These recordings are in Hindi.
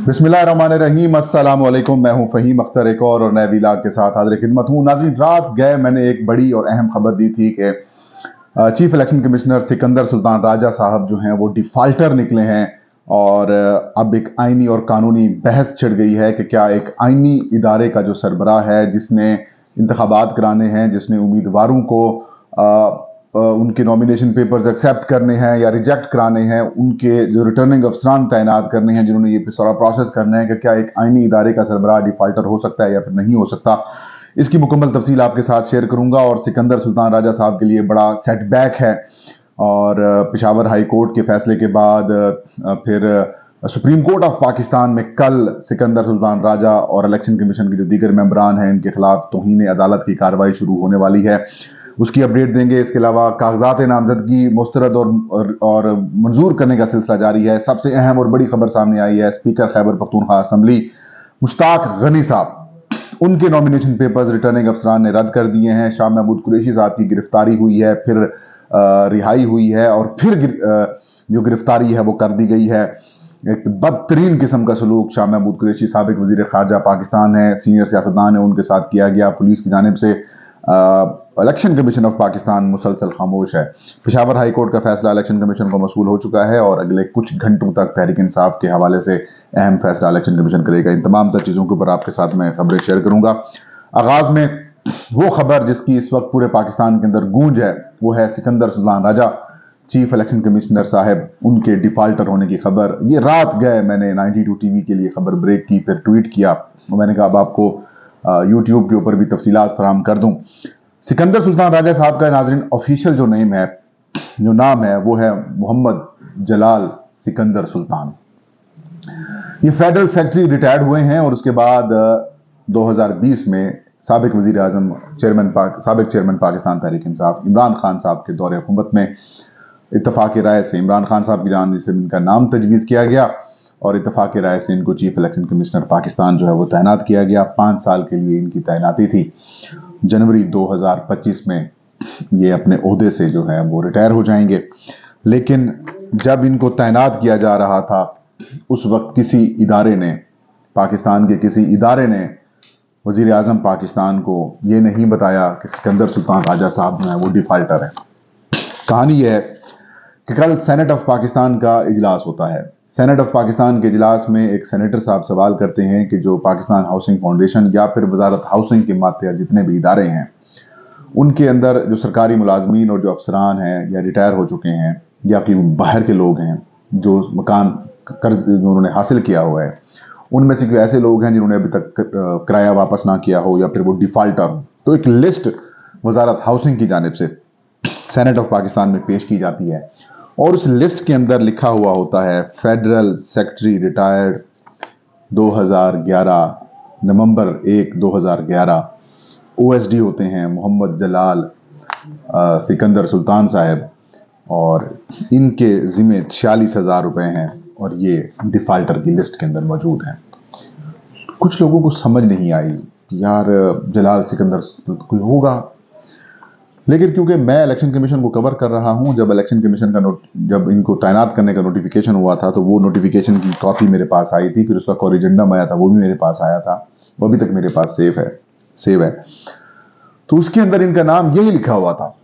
बिस्मिल्लाहिर्रहमानिर्रहीम, अस्सलाम वालेकुम। मैं हूं फ़हीम अख्तर, एक और नए व्लॉग के साथ हाज़िर खिदमत हूं। नाज़रीन, रात गए मैंने एक बड़ी और अहम खबर दी थी कि chief election commissioner Sikandar Sultan Raja साहब जो हैं वो डिफ़ाल्टर निकले हैं और अब एक आइनी और कानूनी बहस छिड़ गई है कि क्या एक आइनी इदारे का जो सरबराह है, जिसने इंतखाबात कराने हैं, जिसने उम्मीदवारों को उनके नॉमिनेशन पेपर्स एक्सेप्ट करने हैं या रिजेक्ट कराने हैं, उनके जो रिटर्निंग अफसरान तैनात करने हैं, जिन्होंने ये सारा प्रोसेस करना है, कि क्या एक आइनी इदारे का सरबराह डिफ़ाल्टर हो सकता है या फिर नहीं हो सकता। इसकी मुकम्मल तफसील आपके साथ शेयर करूंगा। और सिकंदर सुल्तान राजा साहब के लिए बड़ा सेटबैक है और पेशावर हाई कोर्ट के फैसले के बाद फिर सुप्रीम कोर्ट ऑफ पाकिस्तान में कल सिकंदर सुल्तान राजा और इलेक्शन कमीशन के जो दीगर मेंबरान हैं, इनके खिलाफ तौहीन अदालत की कार्रवाई शुरू होने वाली है। उसकी अपडेट देंगे। इसके अलावा कागजात नामजदगी मुस्तरद और मंजूर करने का सिलसिला जारी है। सबसे अहम और बड़ी खबर सामने आई है, स्पीकर खैबर पख्तूनख्वा असम्बली मुश्ताक गनी साहब, उनके नॉमिनेशन पेपर्स रिटर्निंग अफसरान ने रद्द कर दिए हैं। शाह महमूद कुरैशी साहब की गिरफ्तारी हुई है, फिर रिहाई हुई है और फिर जो गिरफ्तारी है वो कर दी गई है। एक बदतरीन किस्म का सलूक शाह महमूद कुरैशी साबिक वजीर खारजा पाकिस्तान है, सीनियर सियासतदान है, उनके साथ किया गया। पुलिस की जानिब से इलेक्शन कमीशन ऑफ पाकिस्तान मुसलसल खामोश है। पेशावर हाई कोर्ट का फैसला इलेक्शन कमीशन को मसूल हो चुका है और अगले कुछ घंटों तक तहरीक इंसाफ के हवाले से अहम फैसला इलेक्शन कमीशन करेगा। इन तमाम तर चीज़ों के ऊपर आपके साथ मैं खबरें शेयर करूंगा। आगाज में वो खबर जिसकी इस वक्त पूरे पाकिस्तान के अंदर गूंज है, वो है Sikandar Sultan Raja chief election commissioner साहब, उनके डिफाल्टर होने की खबर। ये रात गए मैंने 92 टीवी के लिए खबर ब्रेक की, फिर ट्वीट किया। मैंने कहा अब आपको यूट्यूब के ऊपर भी तफसीलात फराहम कर दूं। सिकंदर सुल्तान राजा साहब का नाजरीन ऑफिशियल जो नाम है वो है मोहम्मद जलाल सिकंदर सुल्तान। ये फेडरल सेक्रेटरी रिटायर्ड हुए हैं और उसके बाद 2020 में साबिक वजीर आजम साबिक चेयरमैन पाकिस्तान तहरीक इंसाफ इमरान खान साहब के दौरे हुकूमत में इत्तफाक राय से इमरान खान साहब की जानिब से इनका नाम तजवीज़ किया गया और इत्तफाक राय से इनको चीफ इलेक्शन कमिश्नर पाकिस्तान जो है वो तैनात किया गया। 5 साल के लिए इनकी तैनाती थी। जनवरी 2025 में ये अपने ओहदे से जो है वो रिटायर हो जाएंगे। लेकिन जब इनको तैनात किया जा रहा था, उस वक्त पाकिस्तान के किसी इदारे ने वजीर आजम पाकिस्तान को ये नहीं बताया कि सिकंदर सुल्तान राजा साहब जो है वो डिफाल्टर है। कहानी यह है कि कल सेनेट ऑफ पाकिस्तान का इजलास होता है। सेनेट ऑफ पाकिस्तान के इजलास में एक सेनेटर साहब सवाल करते हैं कि जो पाकिस्तान हाउसिंग फाउंडेशन या फिर वजारत हाउसिंग के मातहत जितने भी इदारे हैं, उनके अंदर जो सरकारी मुलाजमीन और जो अफसरान हैं या रिटायर हो चुके हैं या फिर बाहर के लोग हैं जो मकान कर्ज उन्होंने हासिल किया हुआ है, उनमें से कोई ऐसे लोग हैं जिन्होंने अभी तक किराया वापस ना किया हो या फिर वो डिफाल्टर हो, तो एक लिस्ट वजारत हाउसिंग की जानिब से सेनेट ऑफ पाकिस्तान में पेश की जाती है और उस लिस्ट के अंदर लिखा हुआ होता है फेडरल सेक्रेटरी रिटायर्ड 2011 नवंबर 1 2011। ओएसडी होते हैं मोहम्मद जलाल सिकंदर सुल्तान साहब और इनके ज़िम्मे 46,000 रुपए हैं और ये डिफाल्टर की लिस्ट के अंदर मौजूद हैं। कुछ लोगों को समझ नहीं आई कि यार जलाल सिकंदर कोई होगा, लेकिन क्योंकि मैं इलेक्शन कमीशन को कवर कर रहा हूं, जब इलेक्शन कमीशन का जब इनको तैनात करने का नोटिफिकेशन हुआ था तो वो नोटिफिकेशन की कॉपी मेरे पास आई थी, फिर उसका कोरिजेंडम आया था, वो भी मेरे पास आया था, वो अभी तक मेरे पास सेव है। तो उसके अंदर इनका नाम यही लिखा हुआ था,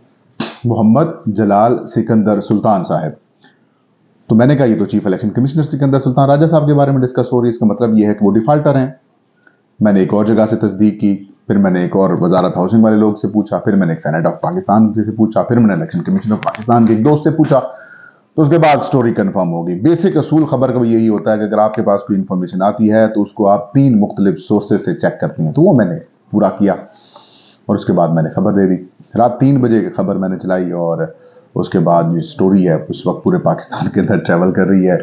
मोहम्मद जलाल सिकंदर सुल्तान साहब। तो मैंने कहा ये तो chief election commissioner Sikandar Sultan Raja साहब के बारे में डिस्कस हो रही है, इसका मतलब यह है कि वो डिफाल्टर हैं। मैंने एक और जगह से तस्दीक की, फिर मैंने एक और वजारत हाउसिंग वाले लोग से पूछा, फिर मैंने एक सेनेट ऑफ पाकिस्तान से पूछा, फिर मैंने इलेक्शन कमीशन ऑफ पाकिस्तान के एक दोस्त से पूछा, तो उसके बाद स्टोरी कंफर्म होगी। बेसिक असूल खबर का यही होता है कि अगर आपके पास कोई इंफॉर्मेशन आती है तो उसको आप 3 मुख्तलिफ सोर्सेज से चेक करती हैं। तो वो मैंने पूरा किया और उसके बाद मैंने खबर दे दी। रात 3 बजे की खबर मैंने चलाई और उसके बाद जो स्टोरी है उस वक्त पूरे पाकिस्तान के अंदर ट्रैवल कर रही है।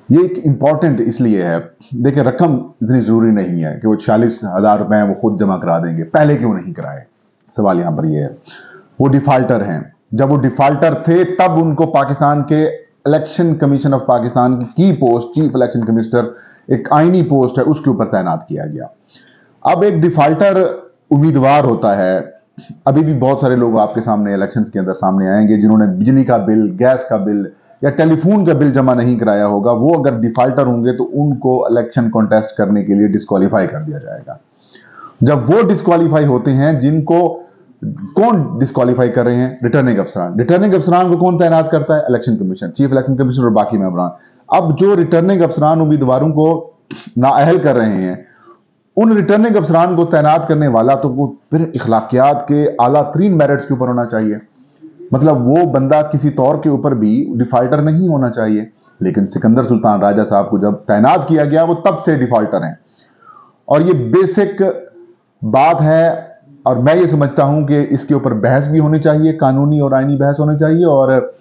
ये एक इम्पॉर्टेंट इसलिए है, देखिए रकम इतनी ज़रूरी नहीं है कि वो 46,000 रुपए वो खुद जमा करा देंगे, पहले क्यों नहीं कराए। सवाल यहाँ पर ये है, वो डिफाल्टर हैं। जब वो डिफाल्टर थे तब उनको पाकिस्तान के इलेक्शन कमीशन ऑफ पाकिस्तान की पोस्ट चीफ इलेक्शन कमिश्नर, एक आईनी पोस्ट है, उसके ऊपर तैनात किया गया। अब एक डिफाल्टर उम्मीदवार होता है। अभी भी बहुत सारे लोग आपके सामने इलेक्शंस के अंदर सामने आएंगे जिन्होंने बिजली का बिल, गैस का बिल, या टेलीफोन का बिल जमा नहीं कराया होगा, वो अगर डिफॉल्टर होंगे तो उनको इलेक्शन कॉन्टेस्ट करने के लिए डिस्क्वालीफाई कर दिया जाएगा। जब वो डिस्क्वालीफाई होते हैं, जिनको कौन डिस्क्वालीफाई कर रहे हैं? रिटर्निंग अफसरान। रिटर्निंग अफसरान को कौन तैनात करता है? Election commission, chief election commissioner और बाकी मेंबरान। अब जो रिटर्निंग अफसरान उम्मीदवारों को नाअहल कर रहे हैं, उन रिटर्निंग अफसरान को तैनात करने वाला तो वो फिर इखलाकियात के आला तरीन मेरिट्स के ऊपर होना चाहिए। मतलब वो बंदा किसी तौर के ऊपर भी डिफॉल्टर नहीं होना चाहिए। लेकिन सिकंदर सुल्तान राजा साहब को जब तैनात किया गया, वो तब से डिफॉल्टर हैं। और ये बेसिक बात है, और मैं ये समझता हूं कि इसके ऊपर बहस भी होनी चाहिए, कानूनी और आईनी बहस होनी चाहिए। और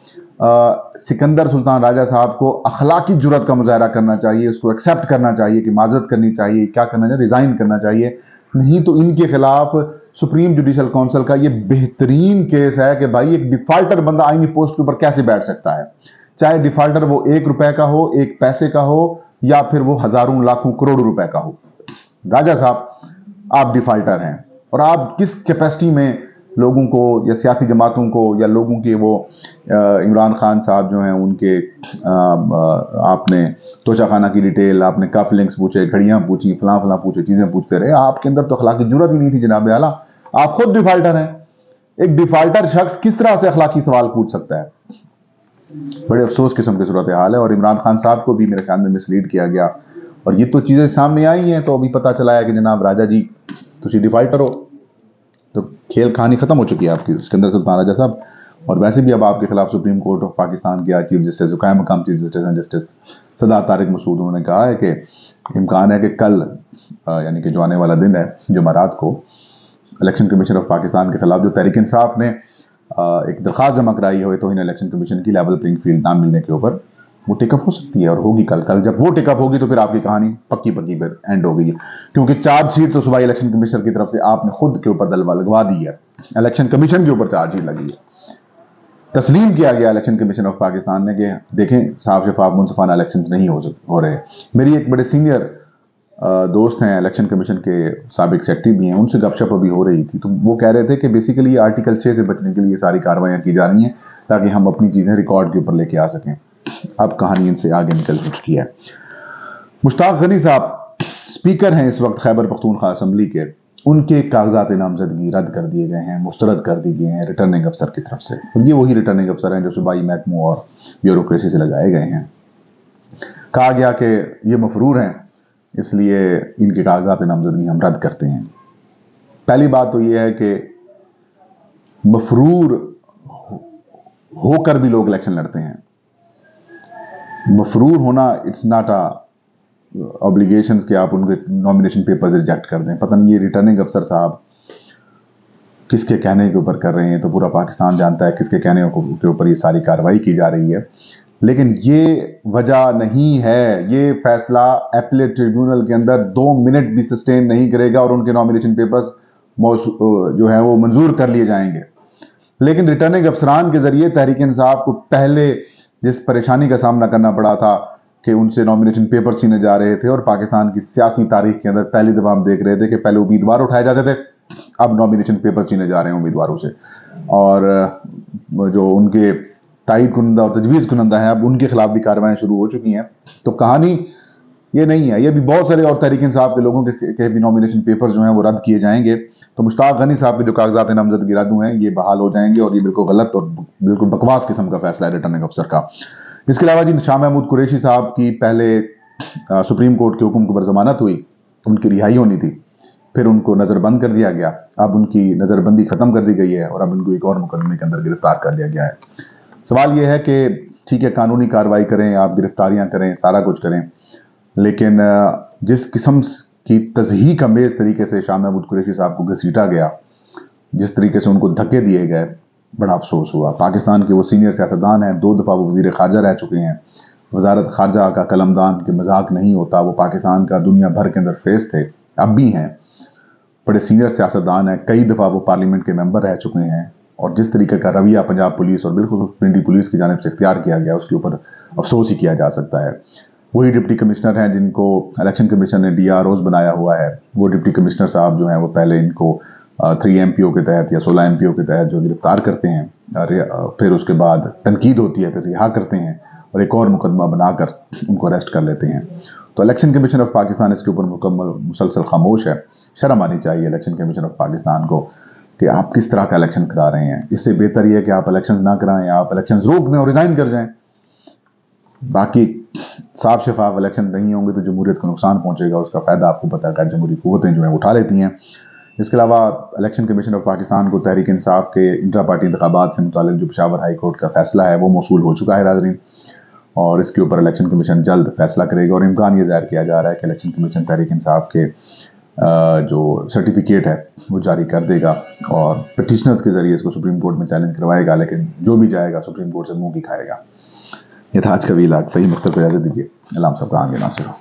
सिकंदर सुल्तान राजा साहब को अखलाकी जुर्रत का मुजाहरा करना चाहिए, उसको एक्सेप्ट करना चाहिए कि माजरत करनी चाहिए, क्या करना चाहिए, रिजाइन करना चाहिए। नहीं तो इनके खिलाफ सुप्रीम जुडिशल काउंसिल का ये बेहतरीन केस है कि भाई एक डिफॉल्टर बंदा आईनी पोस्ट के ऊपर कैसे बैठ सकता है, चाहे डिफॉल्टर वो 1 रुपए का हो, 1 पैसे का हो, या फिर वो हजारों लाखों करोड़ों रुपए का हो। राजा साहब, आप डिफॉल्टर हैं और आप किस कैपेसिटी में लोगों को या सियासी जमातों को या लोगों के वो इमरान खान साहब जो हैं उनके आपने तोशाखाना की डिटेल, आपने कफ लिंक्स पूछे, घड़ियां पूछी, फलां फलां पूछे, चीजें पूछते रहे। आपके अंदर तो अखलाकी जुर्रत ही नहीं थी जनाब आला। आप खुद डिफॉल्टर हैं। एक डिफॉल्टर शख्स किस तरह से अखलाकी सवाल पूछ सकता है? बड़े अफसोस किस्म की सूरत हाल है। और इमरान खान साहब को भी मेरे ख्याल में मिसलीड किया गया, और ये तो चीजें सामने आई हैं। तो अभी पता चला है कि जनाब राजा जी तुम डिफॉल्टर हो, तो खेल कहानी खत्म हो चुकी है आपकी, सिकंदर सुल्तान राजा साहब। और वैसे भी अब आपके खिलाफ सुप्रीम कोर्ट ऑफ पाकिस्तान के चीफ जस्टिस, जो कायम मकाम चीफ जस्टिस हैं, जस्टिस सरदार तारिक मसूद, उन्होंने कहा है कि इम्कान है कि कल यानी कि जो आने वाला दिन है जुमेरात को, इलेक्शन कमीशन ऑफ पाकिस्तान के खिलाफ जो तहरीक इंसाफ ने एक दरख्वास्त जमा कराई है तौहीन इलेक्शन कमीशन की लेवल प्लेइंग फील्ड ना मिलने के ऊपर, वो टेकअप हो सकती है और होगी कल जब वो टेकअप होगी तो फिर आपकी कहानी पक्की फिर एंड हो गई है। क्योंकि चार्जशीट तो सुबह इलेक्शन कमीशनर की तरफ से आपने खुद के ऊपर दलवा लगवा दी है, इलेक्शन कमीशन के ऊपर चार्जशीट लगी है। तस्लीम किया गया इलेक्शन कमीशन ऑफ पाकिस्तान ने कि देखें साफ शफाफ मुनसफाना इलेक्शन नहीं हो रहे। मेरी एक बड़े सीनियर दोस्त हैं, इलेक्शन कमीशन के साबिक सेक्रेटरी भी हैं, उनसे गपशप अभी हो रही थी, तो वो कह रहे थे कि बेसिकली ये आर्टिकल 6 से बचने के लिए सारी कार्रवाइयां की जा रही हैं ताकि हम अपनी चीजें रिकॉर्ड के ऊपर लेके आ सकें। अब कहानी इनसे आगे निकल चुकी है। मुश्ताक गनी साहब स्पीकर हैं इस वक्त खैबर पख्तूनख्वा असेंबली के, उनके कागजात नामजदगी रद्द कर दिए गए हैं, मुस्तरद कर दिए गए हैं रिटर्निंग अफसर की तरफ से। और ये वही रिटर्निंग अफसर हैं जो सूबाई महकमों और ब्यूरोक्रेसी से लगाए गए हैं। कहा गया कि ये मफरूर हैं, इसलिए इनके कागजात नामजदगी हम रद्द करते हैं। पहली बात तो यह है कि मफरूर होकर भी लोग इलेक्शन लड़ते हैं। मफरूर होना इट्स नॉट अ ऑब्लिगेशंस कि आप उनके नॉमिनेशन पेपर्स रिजेक्ट कर दें। पता नहीं ये रिटर्निंग अफसर साहब किसके कहने के ऊपर कर रहे हैं, तो पूरा पाकिस्तान जानता है किसके कहने के ऊपर ये सारी कार्रवाई की जा रही है। लेकिन ये वजह नहीं है, ये फैसला एपीलेट ट्रिब्यूनल के अंदर 2 मिनट भी सस्टेन नहीं करेगा और उनके नॉमिनेशन पेपर्स जो है वो मंजूर कर लिए जाएंगे। लेकिन रिटर्निंग अफसरान के जरिए तहरीक इंसाफ को पहले जिस परेशानी का सामना करना पड़ा था कि उनसे नॉमिनेशन पेपर छीने जा रहे थे, और पाकिस्तान की सियासी तारीख के अंदर पहली दफा हम देख रहे थे कि पहले उम्मीदवार उठाए जाते थे, अब नॉमिनेशन पेपर छीने जा रहे हैं उम्मीदवारों से, और जो उनके तायद कुनंदा और तजवीज़ कुनंदा है अब उनके खिलाफ भी कार्रवाई शुरू हो चुकी हैं। तो कहानी ये नहीं है, ये भी बहुत सारे और तहरीक इंसाफ के लोगों के भी नॉमिनेशन पेपर जो हैं वो रद्द किए जाएंगे। तो मुश्ताक गनी साहब के जो कागजात नामजदगी रद्द हुए हैं ये बहाल हो जाएंगे, और ये बिल्कुल गलत और बिल्कुल बकवास किस्म का फैसला है रिटर्निंग अफसर का। इसके अलावा जी शाह महमूद कुरैशी साहब की पहले सुप्रीम कोर्ट के हुक्म पर जमानत हुई, उनकी रिहाई होनी थी, फिर उनको नज़रबंद कर दिया गया। अब उनकी नज़रबंदी खत्म कर दी गई है और अब उनको एक और मुकदमे के अंदर गिरफ्तार कर लिया गया है। सवाल यह है कि ठीक है, कानूनी कार्रवाई करें, आप गिरफ्तारियां करें, सारा कुछ करें, लेकिन जिस किस्म की तज़हीक अमेज़ तरीके से शाह महमूद कुरैशी साहब को घसीटा गया, जिस तरीके से उनको धक्के दिए गए, बड़ा अफसोस हुआ। पाकिस्तान के वो सीनियर सियासतदान हैं, 2 दफ़ा वो वज़ीर ख़ारजा रह चुके हैं, वज़ारत ख़ारजा का कलमदान के मजाक नहीं होता, वो पाकिस्तान का दुनिया भर के अंदर फेस थे, अब भी हैं, बड़े सीनियर सियासतदान हैं, कई दफ़ा वो पार्लियामेंट के मेंबर रह चुके हैं। और जिस तरीके का रवैया पंजाब पुलिस और बिल्कुल पिंडी पुलिस की जानिब से इख्तियार किया गया, उसके ऊपर अफसोस ही किया जा सकता है। वही डिप्टी कमिश्नर हैं जिनको इलेक्शन कमीशन ने DROs बनाया हुआ है, वो डिप्टी कमिश्नर साहब जो हैं वो पहले इनको 3 MPO के तहत या 16 MPO के तहत जो गिरफ्तार करते हैं, फिर उसके बाद तनकीद होती है, फिर रिहा करते हैं और एक और मुकदमा बनाकर उनको अरेस्ट कर लेते हैं। तो इलेक्शन कमीशन ऑफ पाकिस्तान इसके ऊपर मुसलसल खामोश है। शर्म आनी चाहिए इलेक्शन कमीशन ऑफ पाकिस्तान को कि आप किस तरह का इलेक्शन करा रहे हैं। इससे बेहतर यह है कि आप इलेक्शन ना कराएं, आप इलेक्शन रोक दें और रिजाइन कर जाएं। बाकी साफ शफाफ इलेक्शन नहीं होंगे तो जमहूरियत को नुकसान पहुंचेगा, उसका फायदा आपको पता है जमहूरी कुव्वतें जो है उठा लेती हैं। इसके अलावा इलेक्शन कमीशन ऑफ पाकिस्तान को तहरीक इंसाफ के इंट्रा पार्टी इंतखाबात से मुतालिक जो पेशावर हाई कोर्ट का फैसला है वो मौसूल हो चुका है नाज़रीन, और इसके ऊपर इलेक्शन कमीशन जल्द फैसला करेगा। और इम्कान ये ज़ाहिर किया जा रहा है कि इलेक्शन कमीशन तहरीक इंसाफ के जो सर्टिफिकेट है वो जारी कर देगा और पिटिशनर्स के जरिए इसको सुप्रीम कोर्ट में चैलेंज करवाएगा, लेकिन जो भी जाएगा सुप्रीम कोर्ट से मुंह की खाएगा। ये था आज का वीलाग। फ़हीम अख्तर को इजाज़त दीजिए। अल्लाह हम सबका आगे नासिर हो।